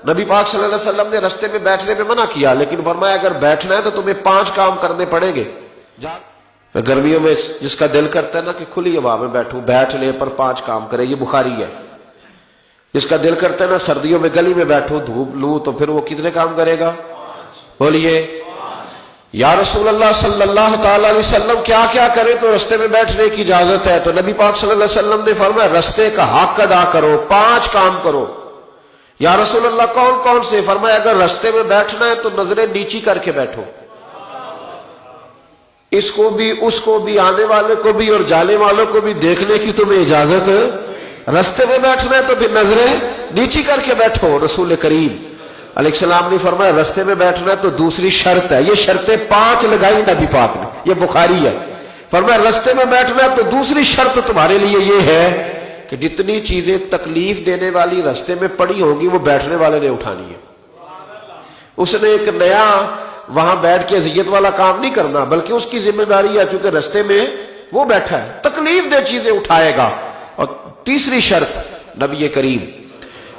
نبی پاک صلی اللہ علیہ وسلم نے رستے میں بیٹھنے میں منع کیا، لیکن فرمایا اگر بیٹھنا ہے تو تمہیں 5 کام کرنے پڑیں گے۔ گرمیوں میں جس کا دل کرتا ہے نا کہ کھلی ہوا میں بیٹھوں، بیٹھ لے پر 5 کام کرے، یہ بخاری ہے۔ جس کا دل کرتا ہے نا سردیوں میں گلی میں بیٹھوں دھوپ لوں، تو پھر وہ کتنے کام کرے گا؟ بولیے یا رسول اللہ صلی اللہ تعالی علیہ وسلم کیا کیا کرے تو رستے میں بیٹھنے کی اجازت ہے؟ تو نبی پاک صلی اللہ علیہ وسلم نے فرمایا رستے کا حق ادا کرو، 5 کام کرو۔ یا رسول اللہ کون کون سے؟ فرمایا اگر رستے میں بیٹھنا ہے تو نظریں نیچی کر کے بیٹھو، اس کو بھی اس کو بھی، آنے والے کو بھی اور جانے والوں کو بھی دیکھنے کی تمہیں اجازت ہے۔ رستے میں بیٹھنا ہے تو پھر نظریں نیچی کر کے بیٹھو۔ رسول کریم علیہ السلام نے فرمایا رستے میں بیٹھنا ہے تو دوسری شرط ہے، یہ شرطیں 5 لگائی نبی پاک نے، یہ بخاری ہے۔ فرمایا رستے میں بیٹھنا ہے تو دوسری شرط تمہارے لیے یہ ہے کہ جتنی چیزیں تکلیف دینے والی رستے میں پڑی ہوں گی وہ بیٹھنے والے نے اٹھانی ہے۔ اس نے ایک نیا وہاں بیٹھ کے اذیت والا کام نہیں کرنا، بلکہ اس کی ذمہ داری ہے چونکہ رستے میں وہ بیٹھا ہے، تکلیف دہ چیزیں اٹھائے گا۔ اور تیسری شرط نبی کریم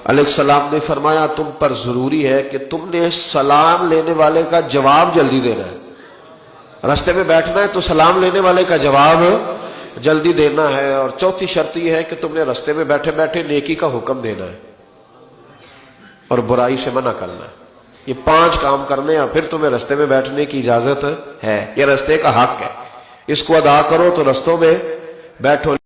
علیہ السلام نے فرمایا تم پر ضروری ہے کہ تم نے سلام لینے والے کا جواب جلدی دینا ہے۔ رستے میں بیٹھنا ہے تو سلام لینے والے کا جواب جلدی دینا ہے۔ اور چوتھی شرط یہ ہے کہ تم نے رستے میں بیٹھے بیٹھے نیکی کا حکم دینا ہے اور برائی سے منع کرنا ہے۔ یہ 5 کام کرنے ہیں، پھر تمہیں رستے میں بیٹھنے کی اجازت ہے۔ یہ رستے کا حق ہے، اس کو ادا کرو تو رستوں میں بیٹھو۔